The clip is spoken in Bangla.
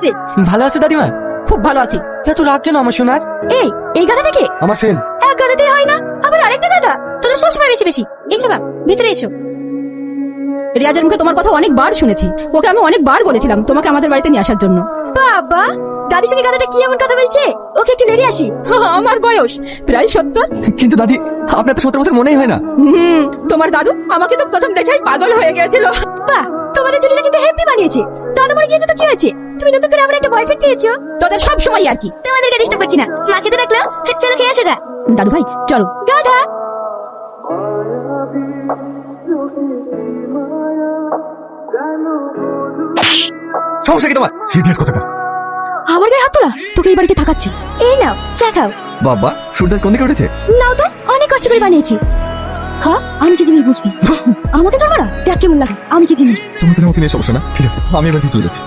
লাগছে? ভালো আছে দাদিমা? খুব ভালো আছি। এত রাগ কেন আমার সোনার? এই গাধাটা কে? আমার ফ্রেন্ড। এক গাধাতেই হয় না, আবার আরেকটা গাধা। তোদের সবসময় বেশি বেশি। এসো বা, ভিতরে এসো। রিয়াজের মুখে তোমার কথা অনেকবার শুনেছি। ওকে আমি অনেকবার বলেছিলাম তোমাকে আমাদের বাড়িতে নিয়ে আসার জন্য। বাবা, দাদির সঙ্গে গাধাটা কি এমন কথা বলছে? ওকে একটু লেড়ে আসি। আমার বয়স প্রায় 70। কিন্তু দাদি, আপনার তো 70 বছর মনেই হয় না। তোমার দাদু আমাকে তো প্রথম দেখাই পাগল হয়ে গেছিল। বাহ, তোমাদের জুটিটা কিন্তু হেপি বানিয়েছে। দাদু মরে গিয়েছে তো কি হয়েছে? তুমি নতুন করে আবার একটা বয়ফ্রেন্ড পেয়েছো। তোদের সব সময় আর কি। তোমাদেরকে ডিস্টার্ব করছি না, মা খেতে ডাকলো, চলো খেয়ে আসো গা। দাদু ভাই চলো। গাধা সমস্যা কি তোমার? ইডিয়েট কোথাকার। আমার গায়ে হাত তোলা? তোকে এই বাড়িতে থাকাচ্ছি। এই নাও চা খাও। বাবা, সূর্য আজ কোন দিকে উঠেছে? নাও তো, অনেক কষ্ট করে বানিয়েছি। খা, আমি কি জিনিস বুঝবি? আমাকে চল মারা, দেখ কেমন লাগে। আমি কি জিনিস? তোমাদের আমাকে নিয়ে সমস্যা না, ঠিক আছে আমি এবার চলে যাচ্ছি।